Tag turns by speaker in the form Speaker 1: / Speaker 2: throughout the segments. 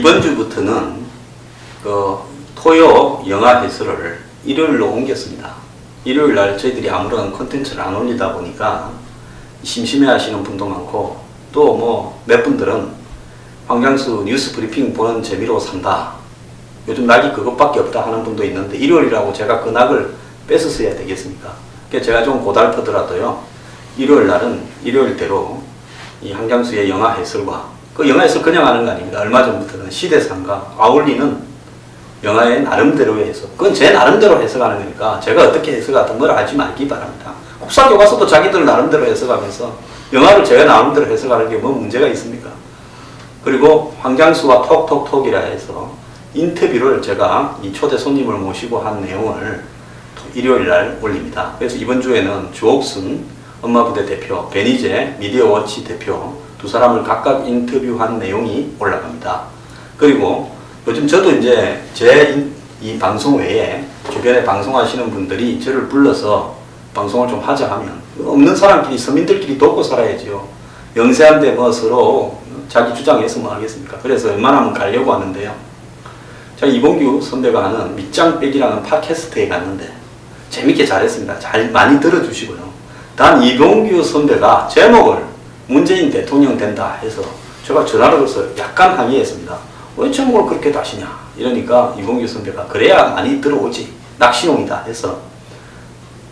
Speaker 1: 이번 주부터는 토요 영화 해설을 일요일로 옮겼습니다. 일요일 날 저희들이 아무런 콘텐츠를 안 올리다 보니까 심심해 하시는 분도 많고, 또 뭐 몇 분들은 황장수 뉴스 브리핑 보는 재미로 산다, 요즘 낙이 그것밖에 없다 하는 분도 있는데, 일요일이라고 제가 그 낙을 뺏었어야 되겠습니까? 그러니까 제가 좀 고달프더라도요, 일요일 날은 일요일대로 이 황장수의 영화 해설과, 그 영화 해설 그냥 하는 거 아닙니다. 얼마 전부터는 시대상과 아울리는 영화의 나름대로의 해석, 그건 제 나름대로 해석하는 거니까 제가 어떻게 해석하든 뭐라 하지 말기 바랍니다. 국사교과서도 자기들 나름대로 해석하면서 영화를 제가 나름대로 해석하는 게 뭐 문제가 있습니까? 그리고 황장수와 톡톡톡이라 해서 인터뷰를 제가 이 초대 손님을 모시고 한 내용을 일요일 날 올립니다. 그래서 이번 주에는 주옥순 엄마부대 대표, 베니제 미디어워치 대표 두 사람을 각각 인터뷰한 내용이 올라갑니다. 그리고 요즘 저도 이제 제 이 방송 외에 주변에 방송하시는 분들이 저를 불러서 방송을 좀 하자 하면, 없는 사람끼리 서민들끼리 돕고 살아야죠. 영세한데 뭐 서로 자기 주장해서 뭐 하겠습니까? 그래서 웬만하면 가려고 하는데요. 제가 이봉규 선배가 하는 밑장 빼기라는 팟캐스트에 갔는데 재밌게 잘했습니다. 잘 많이 들어주시고요. 단 이봉규 선배가 제목을 문재인 대통령 된다 해서 제가 전화를 걸어서 약간 항의했습니다. 왜 제목을 그렇게 다시냐? 이러니까 이봉규 선배가 그래야 많이 들어오지, 낚시용이다 해서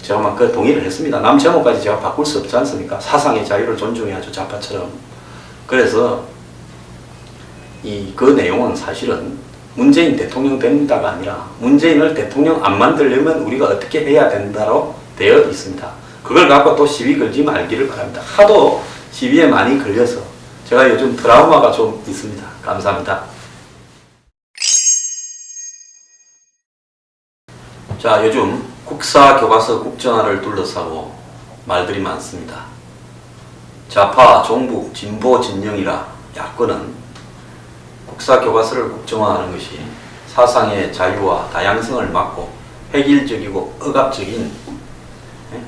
Speaker 1: 제가 막 그 동의를 했습니다. 남 제목까지 제가 바꿀 수 없지 않습니까? 사상의 자유를 존중해야죠, 좌파처럼. 그래서 그 내용은 사실은 문재인 대통령 된다가 아니라 문재인을 대통령 안 만들려면 우리가 어떻게 해야 된다로 되어 있습니다. 그걸 갖고 또 시비 걸지 말기를 바랍니다. 하도 시비에 많이 걸려서 제가 요즘 트라우마가 좀 있습니다. 감사합니다. 자, 요즘 국사교과서 국정화를 둘러싸고 말들이 많습니다. 좌파, 종북, 진보, 진영이라 야권은 국사교과서를 국정화하는 것이 사상의 자유와 다양성을 막고 획일적이고 억압적인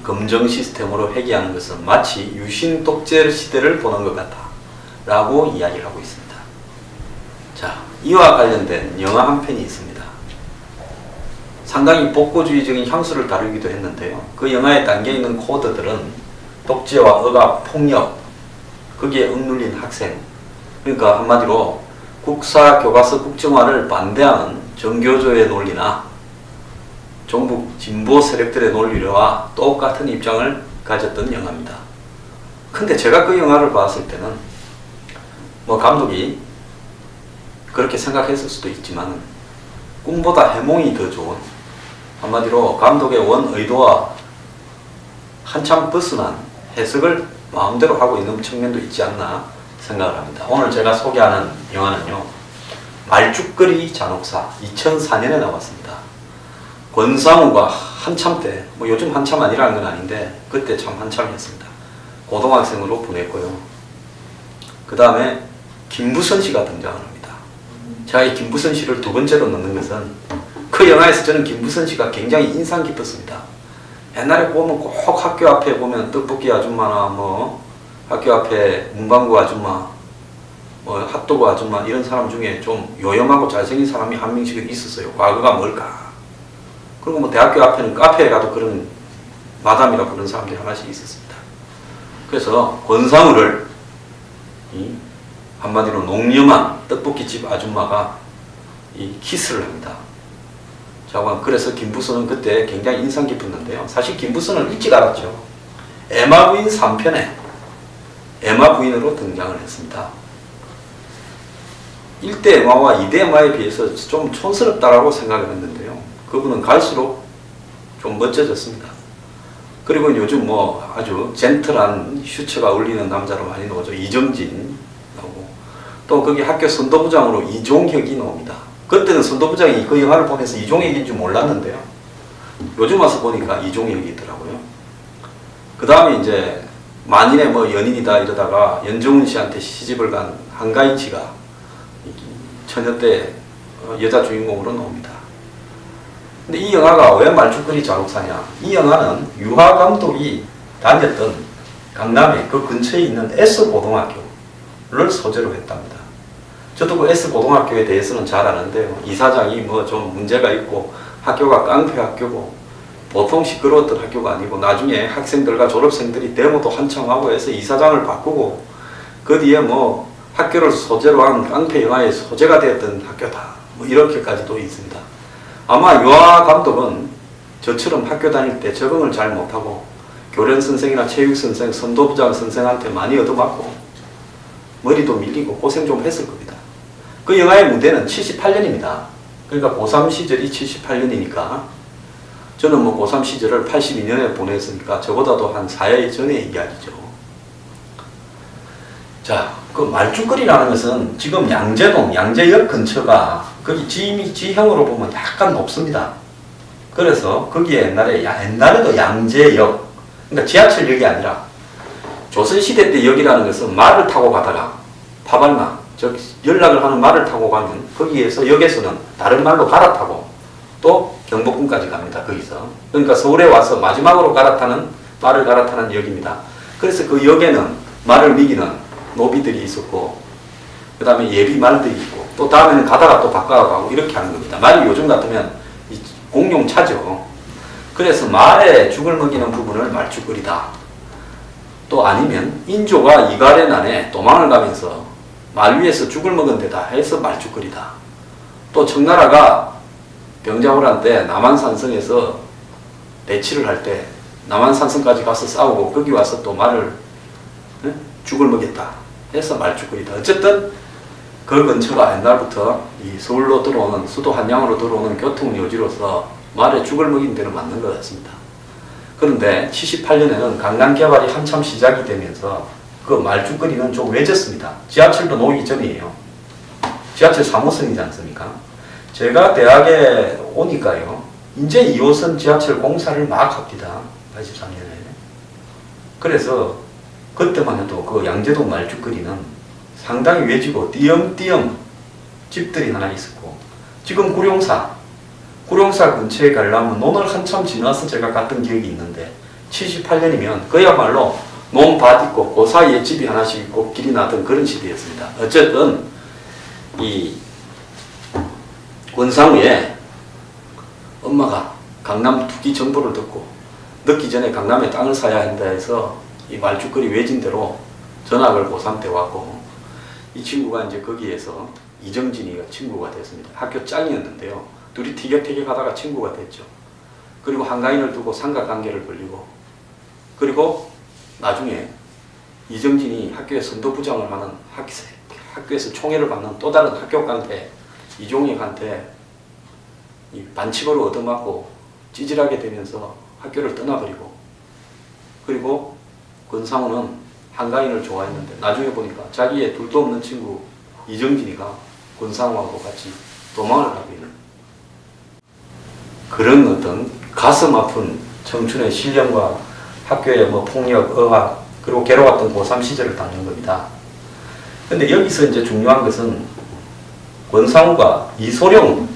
Speaker 1: 검정 시스템으로 회귀하는 것은 마치 유신 독재 시대를 보는 것 같다 라고 이야기를 하고 있습니다. 자, 이와 관련된 영화 한 편이 있습니다. 상당히 복고주의적인 향수를 다루기도 했는데요. 그 영화에 담겨있는 코드들은 독재와 억압, 폭력, 거기에 억눌린 학생, 그러니까 한마디로 국사교과서 국정화를 반대하는 정교조의 논리나 종북 진보 세력들의 논리와 똑같은 입장을 가졌던 영화입니다. 근데 제가 그 영화를 봤을 때는 뭐 감독이 그렇게 생각했을 수도 있지만 꿈보다 해몽이 더 좋은, 한마디로 감독의 원 의도와 한참 벗어난 해석을 마음대로 하고 있는 측면도 있지 않나 생각을 합니다. 오늘 제가 소개하는 영화는요, 말죽거리 잔혹사, 2004년에 나왔습니다. 권상우가 한참 때, 뭐 요즘 한참 아니라는 건 아닌데 그때 참 한참이었습니다. 고등학생으로 보냈고요. 그 다음에 김부선 씨가 등장을 합니다. 제가 이 김부선 씨를 두 번째로 넣는 것은 그 영화에서 저는 김부선 씨가 굉장히 인상 깊었습니다. 옛날에 보면 꼭 학교 앞에 보면 떡볶이 아줌마나 뭐 학교 앞에 문방구 아줌마, 뭐 핫도그 아줌마 이런 사람 중에 좀 요염하고 잘생긴 사람이 한 명씩 있었어요. 과거가 뭘까? 그리고 뭐 대학교 앞에는 카페에 가도 그런 마담이라 부르는 사람들이 하나씩 있었습니다. 그래서 권상우를 한마디로 농염한 떡볶이집 아줌마가 키스를 합니다. 자, 그래서 김부선은 그때 굉장히 인상 깊었는데요. 사실 김부선을 일찍 알았죠. 에마 부인 3편에 에마 부인으로 등장을 했습니다. 1대 에마와 2대 에마에 비해서 좀 촌스럽다라고 생각을 했는데요. 그분은 갈수록 좀 멋져졌습니다. 그리고 요즘 뭐 아주 젠틀한 슈츠가 어울리는 남자로 많이 나오죠. 이정진 나오고, 또 거기 학교 선도부장으로 이종혁이 나옵니다. 그때는 선도부장이 그 영화를 보면서 이종혁인 줄 몰랐는데요. 요즘 와서 보니까 이종혁이더라고요. 그 다음에 이제 만인의 뭐 연인이다 이러다가 연정훈 씨한테 시집을 간 한가인치가 처녀 때 여자 주인공으로 나옵니다. 근데 이 영화가 왜 말죽거리 잔혹사냐? 이 영화는 유하 감독이 다녔던 강남의 그 근처에 있는 S고등학교를 소재로 했답니다. 저도 그 S고등학교에 대해서는 잘 아는데요. 이사장이 뭐 좀 문제가 있고 학교가 깡패 학교고 보통 시끄러웠던 학교가 아니고 나중에 학생들과 졸업생들이 데모도 한창 하고 해서 이사장을 바꾸고 그 뒤에 뭐 학교를 소재로 한 깡패 영화의 소재가 되었던 학교다. 뭐 이렇게까지도 있습니다. 아마 유아 감독은 저처럼 학교 다닐 때 적응을 잘 못하고 교련 선생이나 체육 선생, 선도부장 선생한테 많이 얻어맞고 머리도 밀리고 고생 좀 했을 겁니다. 그 영화의 무대는 78년입니다. 그러니까 고3 시절이 78년이니까 저는 뭐 고3 시절을 82년에 보냈으니까 저보다도 한 4회 전의 이야기죠. 자, 그 말죽거리라는 것은 지금 양재동, 양재역 근처가 거기 지형으로 보면 약간 높습니다. 그래서 거기에 옛날에도 양재역, 그러니까 지하철역이 아니라 조선시대 때 역이라는 것은 말을 타고 가다가 파발마, 즉 연락을 하는 말을 타고 가면 거기에서 역에서는 다른 말로 갈아타고 또 경복궁까지 갑니다. 거기서. 그러니까 서울에 와서 마지막으로 말을 갈아타는 역입니다. 그래서 그 역에는 말을 미기는 노비들이 있었고 그 다음에 예비 말들이 있고 또 다음에는 가다가 또 바꿔가고 이렇게 하는 겁니다. 말이 요즘 같으면 공용차죠. 그래서 말에 죽을 먹이는 부분을 말죽거리다. 또 아니면 인조가 이갈의 난에 도망을 가면서 말 위에서 죽을 먹은 데다 해서 말죽거리다. 또 청나라가 병자호란 때 남한산성에서 대치를 할 때 남한산성까지 가서 싸우고 거기 와서 또 말을 죽을 먹였다 해서 말죽거리다. 어쨌든 그 근처가 옛날부터 이 서울로 들어오는 수도 한양으로 들어오는 교통요지로서 말에 죽을 먹인 데는 맞는 것 같습니다. 그런데 78년에는 강남 개발이 한참 시작이 되면서 그 말죽거리는 좀 외졌습니다. 지하철도 나오기 전이에요. 지하철 3호선이지 않습니까? 제가 대학에 오니까요. 이제 2호선 지하철 공사를 막 합니다. 83년에. 그래서 그때만 해도 그 양재동 말죽거리는 상당히 외지고 띄엄띄엄 집들이 하나 있었고 지금 구룡사 근처에 가려면 논을 한참 지나서 제가 갔던 기억이 있는데 78년이면 그야말로 논밭 있고 그 사이에 집이 하나씩 있고 길이 나던 그런 시대였습니다. 어쨌든 이 권상우의 엄마가 강남 투기 정보를 듣고 늦기 전에 강남에 땅을 사야 한다 해서 이 말죽거리 외진대로 전학을 고3 때 왔고 이 친구가 이제 거기에서 이정진이가 친구가 됐습니다. 학교 짱이었는데요. 둘이 티격태격 하다가 친구가 됐죠. 그리고 한가인을 두고 삼각관계를 벌리고 그리고 나중에 이정진이 학교에 선도부장을 하는 학교에서 총애를 받는 또 다른 학교 깡패 이종익한테 이 반칙으로 얻어맞고 찌질하게 되면서 학교를 떠나버리고 그리고 권상우는 한가인을 좋아했는데 나중에 보니까 자기의 둘도 없는 친구 이정진이가 권상우하고 같이 도망을 하고 있는 그런 어떤 가슴 아픈 청춘의 실령과 학교의 뭐 폭력, 억압 그리고 괴로웠던 고3 시절을 담는 겁니다. 근데 여기서 이제 중요한 것은 권상우가 이소룡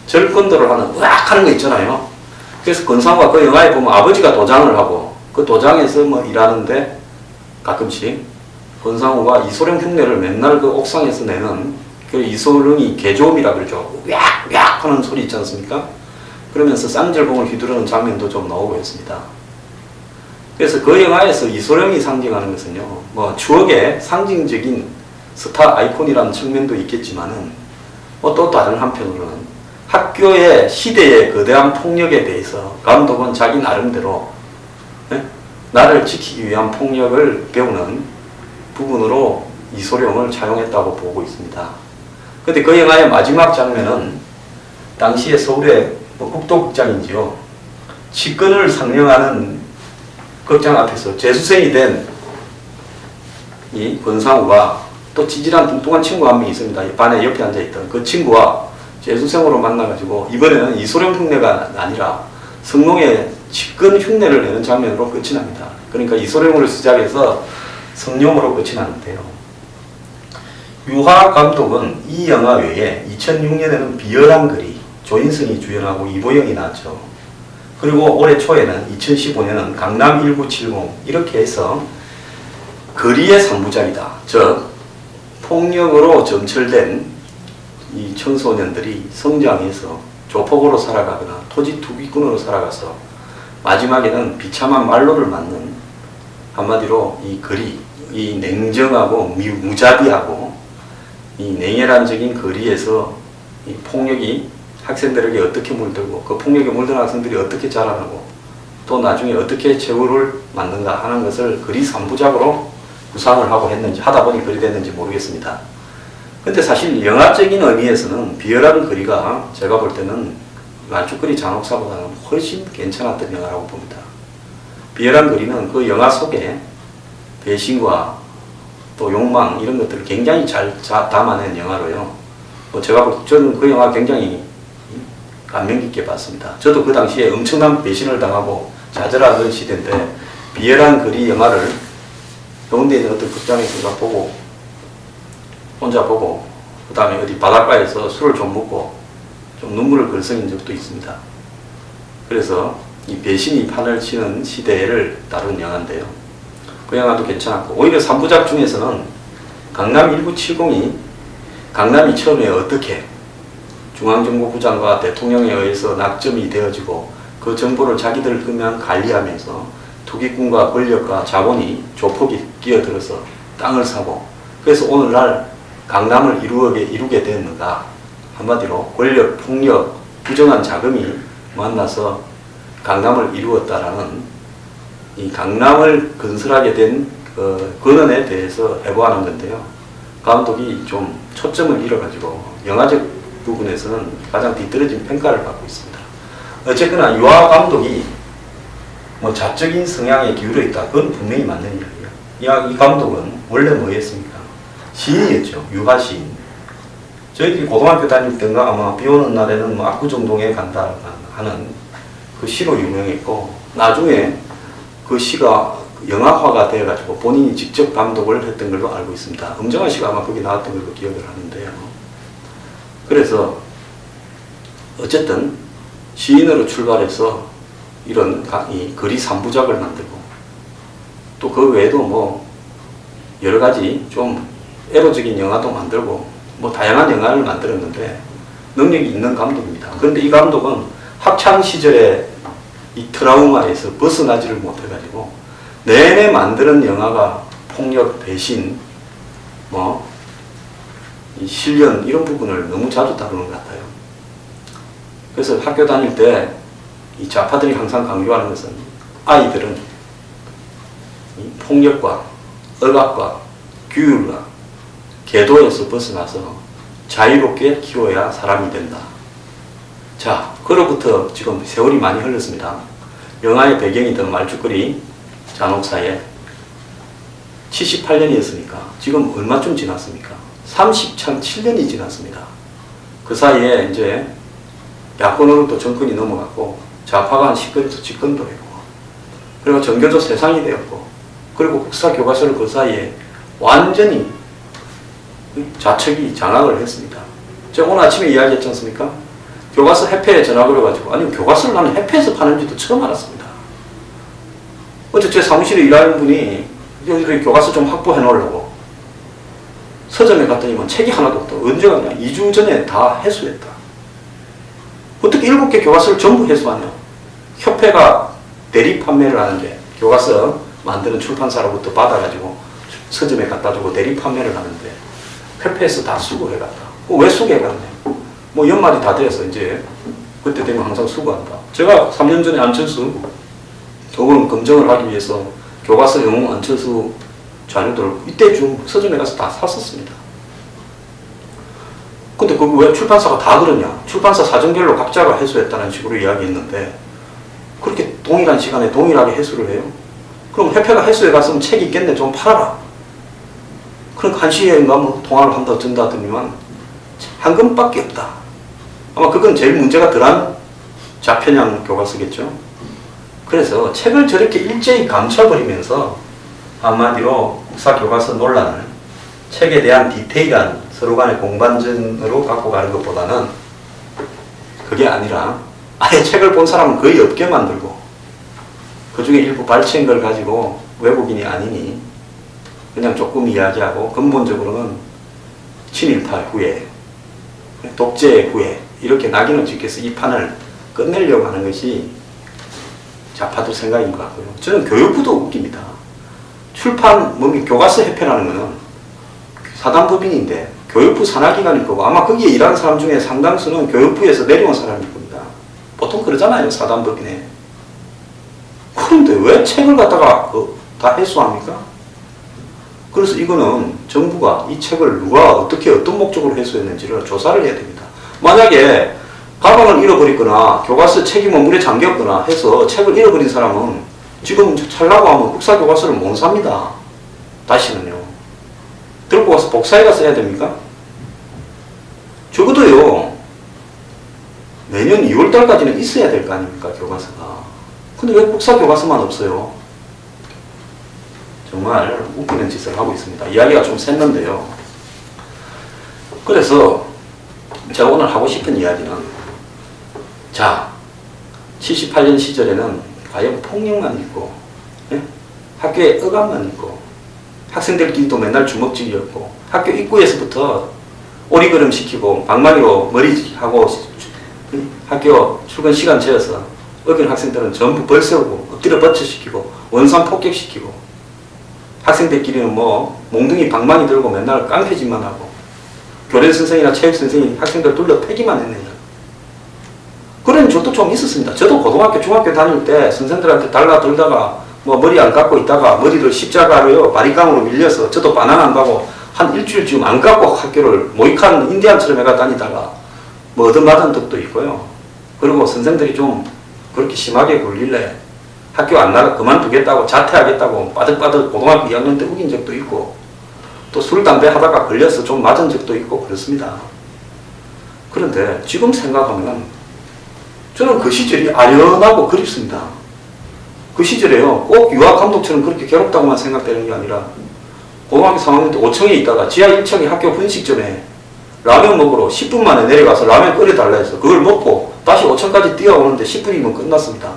Speaker 1: 절권도를 하는 으악 하는 거 있잖아요. 그래서 권상우가 그 영화에 보면 아버지가 도장을 하고 그 도장에서 뭐 일하는데 가끔씩 권상우가 이소룡 흉내를 맨날 그 옥상에서 내는 그 이소룡이 개조음이라 그러죠. 으악 하는 소리 있지 않습니까? 그러면서 쌍절봉을 휘두르는 장면도 좀 나오고 있습니다. 그래서 그 영화에서 이소룡이 상징하는 것은요, 뭐 추억의 상징적인 스타 아이콘이라는 측면도 있겠지만은, 뭐 또 다른 한편으로는 학교의 시대의 거대한 폭력에 대해서 감독은 자기 나름대로 나를 지키기 위한 폭력을 배우는 부분으로 이소룡을 차용했다고 보고 있습니다. 근데 그 영화의 마지막 장면은 당시에 서울의 국도극장인지요, 치권을 상영하는 극장 앞에서 재수생이 된 이 권상우가 또 찌질한 뚱뚱한 친구 한 명 있습니다. 이 반에 옆에 앉아있던 그 친구와 재수생으로 만나가지고 이번에는 이소룡 흉내가 아니라 성룡의 치권 흉내를 내는 장면으로 끝이 납니다. 그러니까 이소룡으로 시작해서 성룡으로 끝이 나는데요. 유하 감독은 이 영화 외에 2006년에는 비열한 거리, 조인성이 주연하고 이보영이 나왔죠. 그리고 올해 초에는 2015년은 강남 1970 이렇게 해서 거리의 3부작이다. 즉 폭력으로 점철된 이 청소년들이 성장해서 조폭으로 살아가거나 토지 투기꾼으로 살아가서 마지막에는 비참한 말로를 맞는, 한마디로 이 글이 이 냉정하고 무자비하고 이 냉혈한적인 거리에서 이 폭력이 학생들에게 어떻게 물들고 그 폭력에 물든 학생들이 어떻게 자라나고 또 나중에 어떻게 최후를 맞는가 하는 것을 글이 3부작으로 구상을 하고 했는지, 하다 보니 글이 됐는지 모르겠습니다. 근데 사실 영화적인 의미에서는 비열한 거리가 제가 볼 때는 말죽거리 잔혹사보다는 훨씬 괜찮았던 영화라고 봅니다. 비열한 거리는 그 영화 속에 배신과 또 욕망 이런 것들을 굉장히 잘 담아낸 영화로요. 저는 그 영화 굉장히 감명 깊게 봤습니다. 저도 그 당시에 엄청난 배신을 당하고 좌절하던 시대인데 비열한 거리 영화를 해운대에 있는 어떤 극장에서 혼자 보고 그 다음에 어디 바닷가에서 술을 좀 먹고 좀 눈물을 글썽인 적도 있습니다. 그래서 이 배신이 판을 치는 시대를 다룬 영화인데요. 그 영화도 괜찮았고, 오히려 3부작 중에서는 강남 1970이 강남이 처음에 어떻게 중앙정보부장과 대통령에 의해서 낙점이 되어지고 그 정보를 자기들 그냥 관리하면서 투기꾼과 권력과 자본이 조폭이 끼어들어서 땅을 사고, 그래서 오늘날 강남을 이루게 되었는가. 한마디로 권력, 폭력, 부정한 자금이 만나서 강남을 이루었다라는 이 강남을 건설하게 된 그 근원에 대해서 해부하는 건데요. 감독이 좀 초점을 잃어가지고 영화적 부분에서는 가장 뒤떨어진 평가를 받고 있습니다. 어쨌거나 유아 감독이 뭐 자적인 성향에 기울어 있다. 그건 분명히 맞는 이야기예요. 이 감독은 원래 뭐였습니까? 시인이었죠. 유화 시인. 저희들이 고등학교 다닐 때인가 아마 비 오는 날에는 뭐 압구정동에 간다 하는 그 시로 유명했고, 나중에 그 시가 영화화가 되어가지고 본인이 직접 감독을 했던 걸로 알고 있습니다. 엄정화 씨가 아마 거기 나왔던 걸로 기억을 하는데요. 그래서 어쨌든 시인으로 출발해서 이런 이 거리 3부작을 만들고 또 그 외에도 뭐 여러 가지 좀 에로적인 영화도 만들고 뭐 다양한 영화를 만들었는데 능력이 있는 감독입니다. 그런데 이 감독은 학창 시절에 이 트라우마에서 벗어나지를 못해가지고 내내 만드는 영화가 폭력, 배신, 뭐 이 실연 이런 부분을 너무 자주 다루는 것 같아요. 그래서 학교 다닐 때 이 좌파들이 항상 강조하는 것은 아이들은 이 폭력과 억압과 규율과 계도에서 벗어나서 자유롭게 키워야 사람이 된다. 자, 그로부터 지금 세월이 많이 흘렀습니다. 영화의 배경이던 말죽거리 잔혹사에 78년이었으니까 지금 얼마쯤 지났습니까? 37년이 지났습니다. 그 사이에 이제 야권으로 또 정권이 넘어갔고 좌파가 한 집권도 했고, 그리고 정교조 세상이 되었고, 그리고 국사교과서를 그 사이에 완전히 좌측이 장악을 했습니다. 제가 오늘 아침에 이야기했지 않습니까? 교과서 해패에 전화 걸어가지고, 아니 교과서를 나는 해패에서 파는지도 처음 알았습니다. 어제 제 사무실에 일하는 분이 여기 교과서 좀 확보해 놓으려고 서점에 갔더니만 책이 하나도 없다. 언제 갔냐? 2주 전에 다 회수했다. 어떻게 7개 교과서를 전부 회수하냐? 협회가 대리 판매를 하는데 교과서 만드는 출판사로부터 받아가지고 서점에 갖다 주고 대리 판매를 하는데 협회에서 다 수거해갔다. 왜 수거해갔냐? 뭐 연말이 다 돼서 이제 그때 되면 항상 수거한다. 제가 3년 전에 안철수 의원 검증을 하기 위해서 교과서 영웅 안철수 자료들 이때 좀 서점에 가서 다 샀었습니다. 근데 그거 왜 출판사가 다 그러냐? 출판사 사정별로 각자가 회수했다는 식으로 이야기했는데 그렇게 동일한 시간에 동일하게 회수를 해요? 그럼 협회가 회수해 갔으면 책이 있겠네, 좀 팔아라. 그러니까 한시에인가 뭐 통화를 한다 든다더니만 한 권밖에 없다. 아마 그건 제일 문제가 덜한 좌편향 교과서겠죠. 그래서 책을 저렇게 일제히 감춰버리면서 한마디로 국사교과서 논란을 책에 대한 디테일한 서로 간의 공방전으로 갖고 가는 것보다는 그게 아니라 아예 책을 본 사람은 거의 없게 만들고 그 중에 일부 발췌한 걸 가지고 외국인이 아니니 그냥 조금 이야기하고 근본적으로는 친일파 후에, 독재 후에 이렇게 낙인을 찍혀서 이 판을 끝내려고 하는 것이 좌파들 생각인 것 같고요. 저는 교육부도 웃깁니다. 출판 교과서 협회라는 것은 사단법인인데 교육부 산하기관일 거고 아마 거기에 일하는 사람 중에 상당수는 교육부에서 내려온 사람일 겁니다. 보통 그러잖아요, 사단법인에. 그런데 왜 책을 갖다가 다 해소합니까? 그래서 이거는 정부가 이 책을 누가 어떻게 어떤 목적으로 해소했는지를 조사를 해야 됩니다. 만약에 가방을 잃어버리거나 교과서 책이 물에 잠겼거나 해서 책을 잃어버린 사람은 지금 살라고 하면 국사 교과서를 못 삽니다. 다시는요. 들고 가서 복사해가 써야 됩니까? 적어도요, 내년 2월달까지는 있어야 될 거 아닙니까, 교과서가. 근데 왜 국사 교과서만 없어요? 정말 웃기는 짓을 하고 있습니다. 이야기가 좀 샜는데요. 그래서 제가 오늘 하고 싶은 이야기는, 자, 78년 시절에는 과연 폭력만 있고, 예? 학교에 억압만 있고, 학생들끼리도 맨날 주먹질이었고, 학교 입구에서부터 오리걸음 시키고, 방망이로 머리하고, 학교 출근 시간 재어서 어긴 학생들은 전부 벌 세우고, 엎드려 버쳐시키고, 원산 폭격시키고, 학생들끼리는 몽둥이 방망이 들고 맨날 깡패짓만 하고, 교련 선생이나 체육 선생이 학생들 둘러 패기만 했네요. 그런 적도 좀 있었습니다. 저도 고등학교, 중학교 다닐 때 선생들한테 달라들다가 머리 안 감고 있다가 머리를 십자가로요, 바리깡으로 밀려서 저도 바나나 안 가고 한 일주일쯤 안 감고 학교를 모이칸 인디안처럼 해가 다니다가 얻어맞은 적도 있고요. 그리고 선생들이 좀 그렇게 심하게 굴릴래 학교 안 나가 그만두겠다고 자퇴하겠다고 빠득빠득 고등학교 2학년 때 우긴 적도 있고, 또 술, 담배 하다가 걸려서 좀 맞은 적도 있고 그렇습니다. 그런데 지금 생각하면 저는 그 시절이 아련하고 그립습니다. 그 시절에요, 꼭 유학감독처럼 그렇게 괴롭다고만 생각되는 게 아니라 고등학교 3학년 때 5층에 있다가 지하 1층에 학교 분식점에 라면 먹으러 10분 만에 내려가서 라면 끓여달라 해서 그걸 먹고 다시 5층까지 뛰어오는데 10분이면 끝났습니다.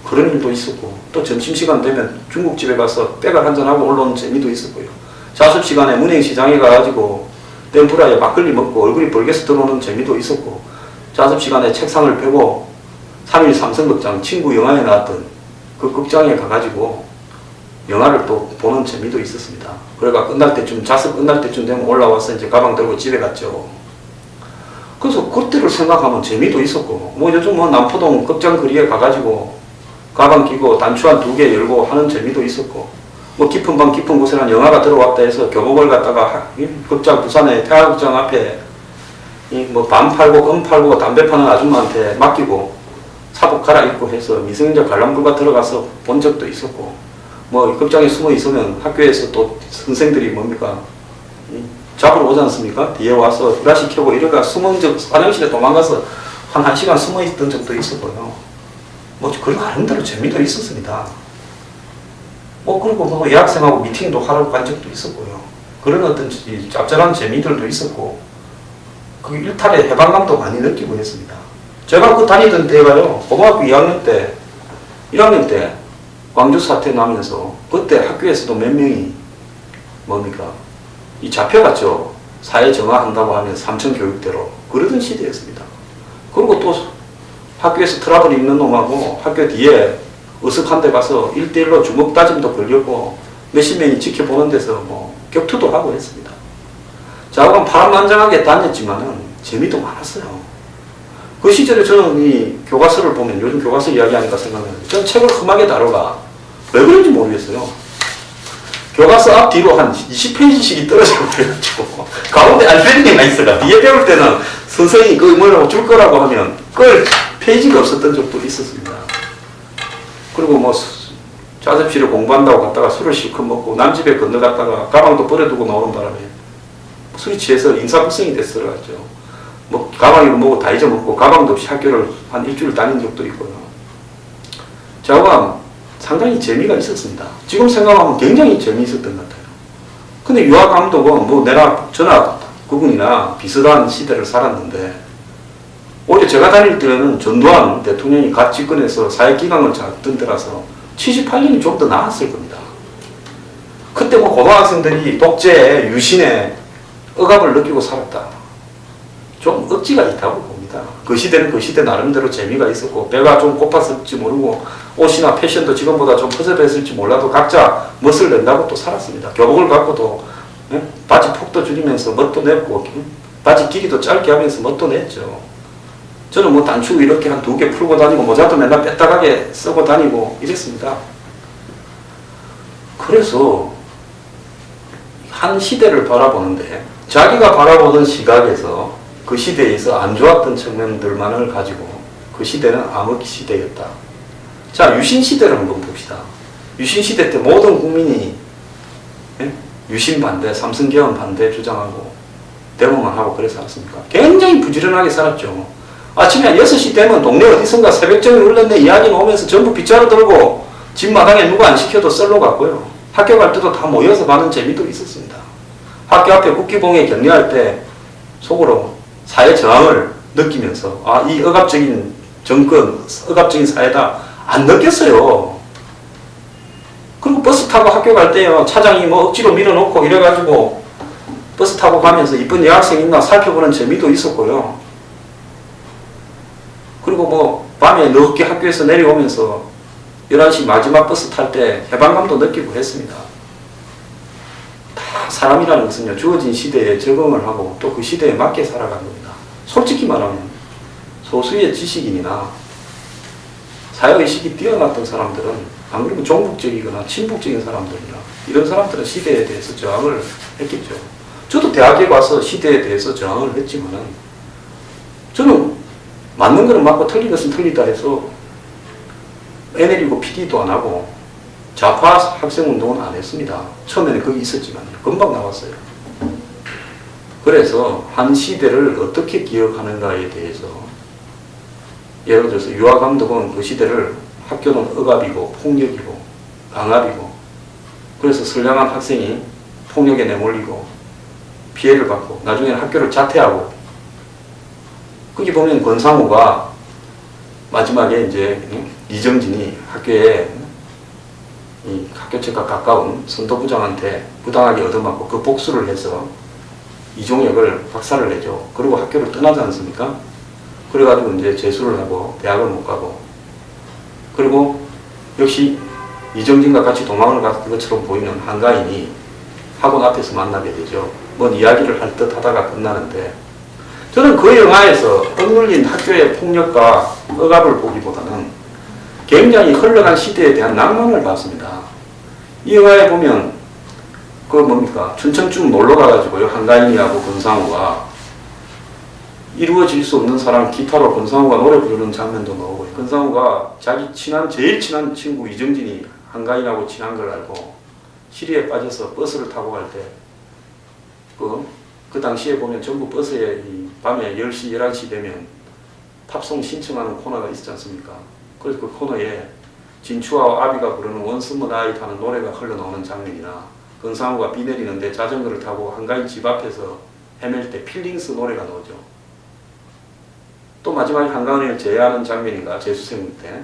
Speaker 1: 그런 일도 있었고, 또 점심시간 되면 중국집에 가서 백을 한잔하고 올라오는 재미도 있었고요. 자습시간에 문행시장에 가가지고 덴푸라에 막걸리 먹고 얼굴이 벌게서 들어오는 재미도 있었고, 자습시간에 책상을 펴고 3일 삼성극장 친구 영화에 나왔던 그 극장에 가가지고 영화를 또 보는 재미도 있었습니다. 그래가 끝날 때쯤, 자습 끝날 때쯤 되면 올라와서 이제 가방 들고 집에 갔죠. 그래서 그때를 생각하면 재미도 있었고, 요즘 남포동 극장 거리에 가가지고 가방 끼고 단추한 2개 열고 하는 재미도 있었고, 깊은 밤 깊은 곳에 영화가 들어왔다 해서 교복을 갖다가 극장, 부산의 태화극장 앞에 밤 팔고 껌 팔고 담배 파는 아줌마한테 맡기고 사복 갈아입고 해서 미성년자 관람불가 들어가서 본 적도 있었고, 극장에 숨어 있으면 학교에서 또 선생들이 잡으러 오지 않습니까? 뒤에 와서 후라시 켜고 이러다가 숨은 적, 화장실에 도망가서 한 1시간 숨어 있던 적도 있었고요. 그런 나름대로 재미도 있었습니다. 그리고 여학생하고 미팅도 하러 간 적도 있었고요. 그런 어떤 짭짤한 재미들도 있었고, 그 일탈의 해방감도 많이 느끼고 했습니다. 제가 그 다니던 때가요, 고등학교 2학년 때, 1학년 때 광주 사태 나면서 그때 학교에서도 몇 명이 잡혀갔죠. 사회 정화한다고 하면 삼천 교육대로 그러던 시대였습니다. 그리고 또 학교에서 트러블이 있는 놈하고 학교 뒤에 어석한 데 가서 1대1로 주먹 다짐도 걸렸고 몇십 명이 지켜보는 데서 격투도 하고 했습니다. 저하고는 파란만장하게 다녔지만은 재미도 많았어요. 그 시절에 저는 이 교과서를 보면, 요즘 교과서 이야기하니까 생각나요. 저는 책을 험하게 다뤄가 왜 그런지 모르겠어요. 교과서 앞 뒤로 한 20페이지씩이 떨어지고 그래가지고 가운데 알베리가 있어가 뒤에 배울 때는 선생님이 뭐라고 줄 거라고 하면 끌 페이지가 없었던 적도 있었습니다. 그리고 자습실에 공부한다고 갔다가 술을 실컷 먹고 남집에 건너갔다가 가방도 버려두고 나오는 바람에 술이 취해서 인사불성이 됐어가지고 가방이고 뭐고 다 잊어먹고 가방도 없이 학교를 한 일주일 다닌 적도 있고요. 저가 상당히 재미가 있었습니다. 지금 생각하면 굉장히 재미있었던 것 같아요. 근데 유학감독은 내가 전학국이나 비슷한 시대를 살았는데, 오히려 제가 다닐 때는 전두환 대통령이 갓 집권해서 사회기강을 잡던 때라서 78년이 좀 더 나았을 겁니다. 그때 고등학생들이 독재, 유신에 억압을 느끼고 살았다. 좀 억지가 있다고 봅니다. 그 시대는 그 시대 나름대로 재미가 있었고 배가 좀 고팠을지 모르고 옷이나 패션도 지금보다 좀 허접했을지 몰라도 각자 멋을 낸다고 또 살았습니다. 교복을 갖고도 바지 폭도 줄이면서 멋도 냈고 바지 길이도 짧게 하면서 멋도 냈죠. 저는 뭐 단추 이렇게 한 2개 풀고 다니고 모자도 맨날 빼딱하게 쓰고 다니고 이랬습니다. 그래서 한 시대를 바라보는데 자기가 바라보던 시각에서 그 시대에서 안 좋았던 측면들만을 가지고 그 시대는 암흑 시대였다. 자, 유신 시대를 한번 봅시다. 유신 시대 때 모든 국민이 유신 반대, 삼성개헌 반대 주장하고 데모만 하고 그래서 살았습니까? 굉장히 부지런하게 살았죠. 아침에 한 6시 되면 동네 어디선가 새벽정이 울렸네 이야기가 오면서 전부 빗자루 들고 집 마당에 누구 안 시켜도 썰러 갔고요. 학교 갈 때도 다 모여서 가는 재미도 있었습니다. 학교 앞에 국기봉에 격려할 때 속으로 사회 저항을 느끼면서 이 억압적인 정권, 억압적인 사회다 안 느꼈어요. 그리고 버스 타고 학교 갈 때요 차장이 뭐 억지로 밀어놓고 이래가지고 버스 타고 가면서 이쁜 여학생 있나 살펴보는 재미도 있었고요. 그리고 뭐 밤에 늦게 학교에서 내려오면서 11시 마지막 버스 탈 때 해방감도 느끼고 했습니다. 다 사람이라는 것은요 주어진 시대에 적응을 하고 또 그 시대에 맞게 살아간 겁니다. 솔직히 말하면 소수의 지식인이나 사회의식이 뛰어났던 사람들은 안 그러면 종북적이거나 친북적인 사람들이나 이런 사람들은 시대에 대해서 저항을 했겠죠. 저도 대학에 가서 시대에 대해서 저항을 했지만은 저는 맞는 거는 맞고 틀린 것은 틀리다 해서 NL이고 PD도 안 하고 좌파 학생운동은 안 했습니다. 처음에는 거기 있었지만 금방 나왔어요. 그래서 한 시대를 어떻게 기억하는가에 대해서 예를 들어서 유아감독은 그 시대를 학교는 억압이고 폭력이고 강압이고 그래서 선량한 학생이 폭력에 내몰리고 피해를 받고 나중에는 학교를 자퇴하고 거기 보면 권상우가 마지막에 이제 이정진이 학교에 이 학교책과 가까운 선도부장한테 부당하게 얻어맞고 그 복수를 해서 이종혁을 박살을 내죠. 그리고 학교를 떠나지 않습니까? 그래가지고 이제 재수를 하고 대학을 못 가고 그리고 역시 이정진과 같이 도망을 갔던 것처럼 보이는 한가인이 학원 앞에서 만나게 되죠. 뭔 이야기를 할 듯 하다가 끝나는데 저는 그 영화에서 억눌린 학교의 폭력과 억압을 보기보다는 굉장히 흘러간 시대에 대한 낭만을 봤습니다. 이 영화에 보면 그 뭡니까 춘천쯤 놀러 가가지고요 한가인이하고 권상우가 이루어질 수 없는 사랑 기타로 권상우가 노래 부르는 장면도 나오고 권상우가 자기 제일 친한 친구 이정진이 한가인하고 친한 걸 알고 시리에 빠져서 버스를 타고 갈 때 그 당시에 보면 전부 버스에 밤에 10시, 11시 되면 팝송 신청하는 코너가 있지 않습니까? 그래서 그 코너에 진추와 아비가 부르는 원스머 나잇 하는 노래가 흘러나오는 장면이나 권상우가 비 내리는데 자전거를 타고 한가인 집 앞에서 헤맬 때 필링스 노래가 나오죠. 또 마지막에 한가인을 제외하는 장면인가 재수생 때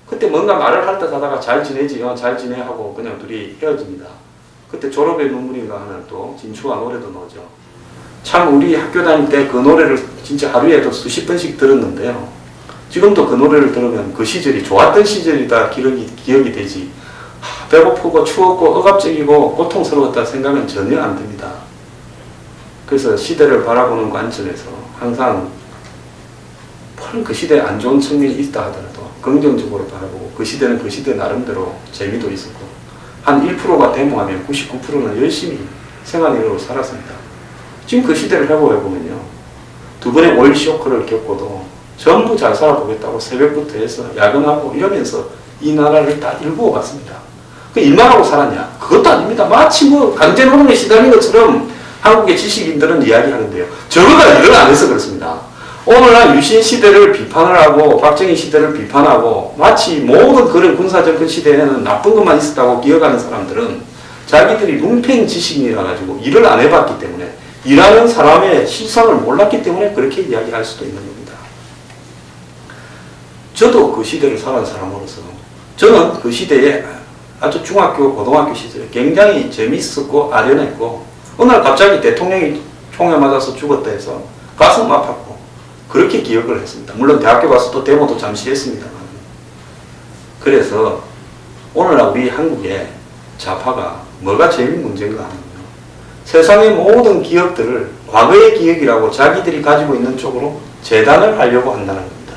Speaker 1: 그때 뭔가 말을 할 듯 하다가 잘 지내지 잘 지내 하고 그냥 둘이 헤어집니다. 그때 졸업의 눈물인가 하는 또 진추와 노래도 나오죠. 참 우리 학교 다닐 때 그 노래를 진짜 하루에도 수십 번씩 들었는데요. 지금도 그 노래를 들으면 그 시절이 좋았던 시절이다 기억이 되지 배고프고 추웠고 억압적이고 고통스러웠다 생각은 전혀 안 듭니다. 그래서 시대를 바라보는 관점에서 항상 그 시대에 안 좋은 측면이 있다 하더라도 긍정적으로 바라보고 그 시대는 그 시대 나름대로 재미도 있었고 한 1%가 데모하면 99%는 열심히 생활인으로 살았습니다. 지금 그 시대를 해보면요. 두 번의 오일 쇼크를 겪고도 전부 잘 살아보겠다고 새벽부터 해서 야근하고 이러면서 이 나라를 다 일구어 갔습니다. 그 일만 하고 살았냐? 그것도 아닙니다. 마치 뭐 강제노동에 시달린 것처럼 한국의 지식인들은 이야기하는데요. 저거가 일을 안 해서 그렇습니다. 오늘날 유신 시대를 비판을 하고 박정희 시대를 비판하고 마치 모든 그런 군사정권 시대에는 나쁜 것만 있었다고 기억하는 사람들은 자기들이 lumpen 지식인이라 가지고 일을 안 해봤기 때문에 일하는 사람의 실상을 몰랐기 때문에 그렇게 이야기할 수도 있는 겁니다. 저도 그 시대를 살아온 사람으로서 저는 그 시대에 아주 중학교, 고등학교 시절에 굉장히 재미있었고 아련했고 어느 날 갑자기 대통령이 총에 맞아서 죽었다 해서 가슴 아팠고 그렇게 기억을 했습니다. 물론 대학교 가서 또 데모도 잠시 했습니다만. 그래서 오늘날 우리 한국의 좌파가 뭐가 제일 문제인가 하면요, 세상의 모든 기억들을 과거의 기억이라고 자기들이 가지고 있는 쪽으로 재단을 하려고 한다는 겁니다.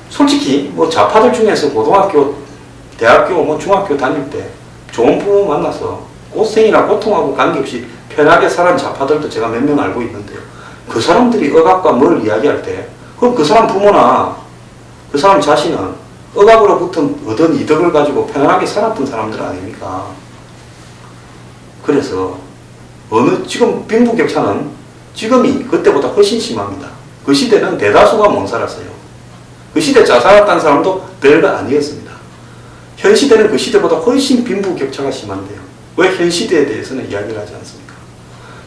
Speaker 1: 솔직히 뭐 좌파들 중에서 고등학교, 대학교, 뭐 중학교 다닐 때 좋은 부모 만나서 고생이나 고통하고 관계없이 편하게 살은 좌파들도 제가 몇 명 알고 있는데요. 그 사람들이 억압과 뭘 이야기할 때 그럼 그 사람 부모나 그 사람 자신은 억압으로부터 얻은 이득을 가지고 편안하게 살았던 사람들 아닙니까? 그래서 지금 빈부격차는 지금이 그때보다 훨씬 심합니다. 그 시대는 대다수가 못 살았어요. 그 시대 잘 살았다는 사람도 별거 아니었습니다. 현 시대는 그 시대보다 훨씬 빈부격차가 심한데요. 왜 현 시대에 대해서는 이야기를 하지 않습니까?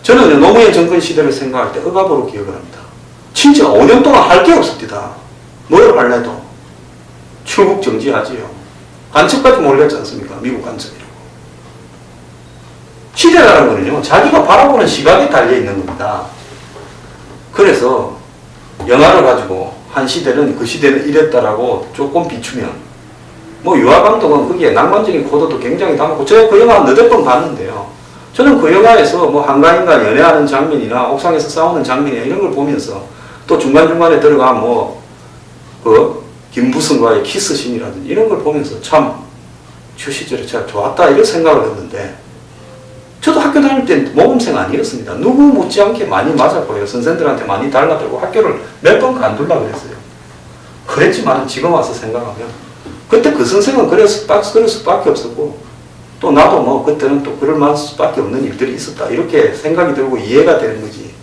Speaker 1: 저는 노무현 정권 시대를 생각할 때 억압으로 기억을 합니다. 진짜 5년 동안 할 게 없습니다. 뭘 할래도 출국 정지하지요. 간첩까지 몰렸지 않습니까? 미국 간첩이라고. 시대라는 거는요, 자기가 바라보는 시각에 달려있는 겁니다. 그래서 영화를 가지고 한 시대는 그 시대는 이랬다라고 조금 비추면, 뭐 유아 감독은 거기에 낭만적인 코드도 굉장히 담았고, 제가 그 영화 너댓 번 봤는데요. 저는 그 영화에서 뭐 한가인과 연애하는 장면이나 옥상에서 싸우는 장면이나 이런 걸 보면서 또 중간중간에 들어가 김부성과의 키스신이라든지 이런 걸 보면서 참 저 시절에 참 좋았다 이런 생각을 했는데, 저도 학교 다닐 때 모범생 아니었습니다. 누구 못지않게 많이 맞았고요. 선생들한테 많이 달라들고 학교를 몇 번 간둘라 그랬어요. 그랬지만 지금 와서 생각하면 그때 그 선생은 그럴 수밖에 없었고, 또 나도 뭐 그때는 또 그럴 만할 수밖에 없는 일들이 있었다 이렇게 생각이 들고 이해가 되는 거지,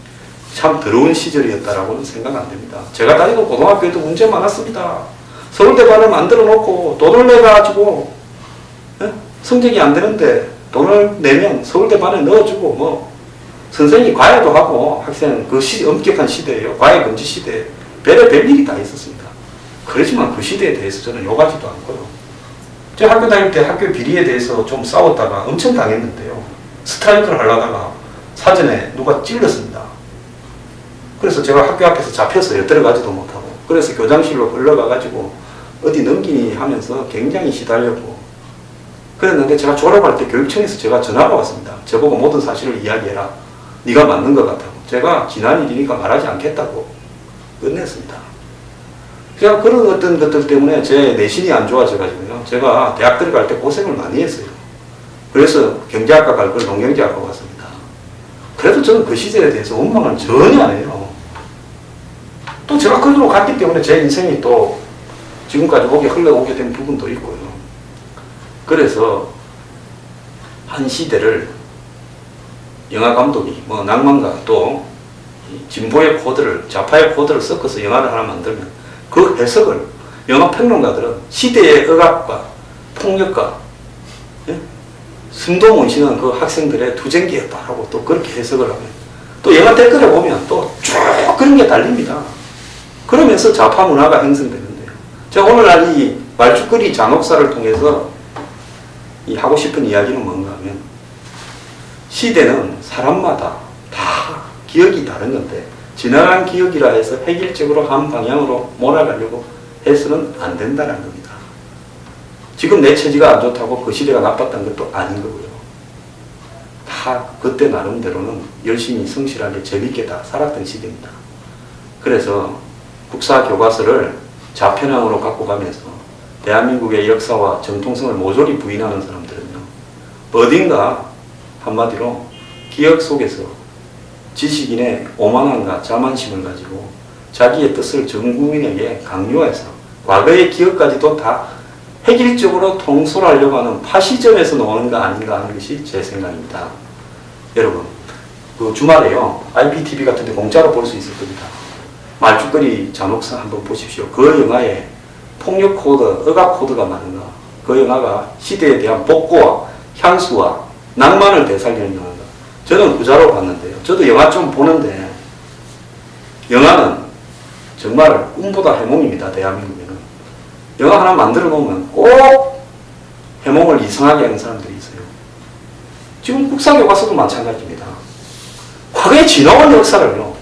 Speaker 1: 참 더러운 시절이었다라고는 생각 안 됩니다. 제가 다니던 고등학교에도 문제 많았습니다. 서울대반을 만들어 놓고 돈을 내가지고 성적이 안 되는데 돈을 내면 서울대반에 넣어주고, 뭐 선생님이 과외도 하고, 학생 엄격한 시대예요. 과외 금지 시대. 별의별 일이 다 있었습니다. 그렇지만 그 시대에 대해서 저는 욕하지도 않고요. 제가 학교 다닐 때 학교 비리에 대해서 좀 싸웠다가 엄청 당했는데요. 스트라이크를 하려다가 사전에 누가 찔렀습니다. 그래서 제가 학교 앞에서 잡혔어요. 들어가지도 못하고. 그래서 교장실로 끌려가가지고 어디 넘기니 하면서 굉장히 시달렸고 그랬는데, 제가 졸업할 때 교육청에서 제가 전화가 왔습니다. 저보고 모든 사실을 이야기해라. 네가 맞는 것 같다고. 제가 지난 일이니까 말하지 않겠다고 끝냈습니다. 제가 그런 어떤 것들 때문에 제 내신이 안 좋아져가지고요. 제가 대학 들어갈 때 고생을 많이 했어요. 그래서 경제학과 갈 걸 농경제학과 갔습니다. 그래도 저는 그 시대에 대해서 원망은 전혀 안 해요. 또 제가 그대로 갔기 때문에 제 인생이 또 지금까지 흘러오게 된 부분도 있고요. 그래서 한 시대를 영화 감독이 뭐 낭만과 또 진보의 코드를, 좌파의 코드를 섞어서 영화를 하나 만들면 그 해석을 영화 평론가들은 시대의 억압과 폭력과 숨도 못 쉬는 그 학생들의 투쟁기였다라고 또 그렇게 해석을 하면, 또 영화 댓글에 보면 또 쭉 그런 게 달립니다. 그러면서 좌파 문화가 형성되는데요. 제가 오늘날 이 말죽거리 잔혹사를 통해서 하고 싶은 이야기는 뭔가 하면, 시대는 사람마다 다 기억이 다른 건데 지나간 기억이라 해서 획일적으로 한 방향으로 몰아가려고 해서는 안 된다는 겁니다. 지금 내 처지가 안 좋다고 그 시대가 나빴다는 것도 아닌 거고요. 다 그때 나름대로는 열심히 성실하게 재밌게 다 살았던 시대입니다. 그래서 국사 교과서를 좌편향으로 갖고 가면서 대한민국의 역사와 정통성을 모조리 부인하는 사람들은요, 어딘가 한마디로 기억 속에서 지식인의 오만함과 자만심을 가지고 자기의 뜻을 전 국민에게 강요해서 과거의 기억까지도 다 획일적으로 통솔하려고 하는 파시점에서 나오는 거 아닌가 하는 것이 제 생각입니다. 여러분, 그 주말에요, IPTV 같은 데 공짜로 볼 수 있을 겁니다. 말죽거리 잔혹사 한번 보십시오. 그 영화에 폭력 코드, 억압 코드가 많은가. 그 영화가 시대에 대한 복고와 향수와 낭만을 되살리는 영화가. 저는 부자로 봤는데요. 저도 영화 좀 보는데, 영화는 정말 꿈보다 해몽입니다. 대한민국에는. 영화 하나 만들어 놓으면 꼭 해몽을 이상하게 하는 사람들이 있어요. 지금 국사교과서도 마찬가지입니다. 과거에 지나온 역사를요,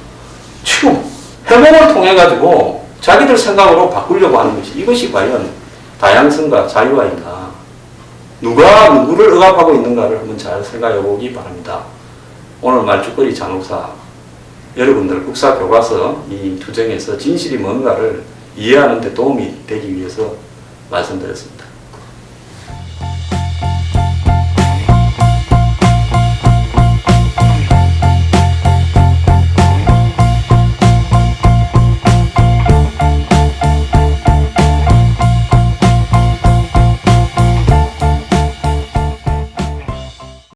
Speaker 1: 지금 회복을 통해 가지고 자기들 생각으로 바꾸려고 하는 것이, 이것이 과연 다양성과 자유화인가? 누가 누구를 억압하고 있는가를 한번 잘 생각해 보기 바랍니다. 오늘 말죽거리 잔혹사, 여러분들 국사교과서 이 투쟁에서 진실이 뭔가를 이해하는 데 도움이 되기 위해서 말씀드렸습니다.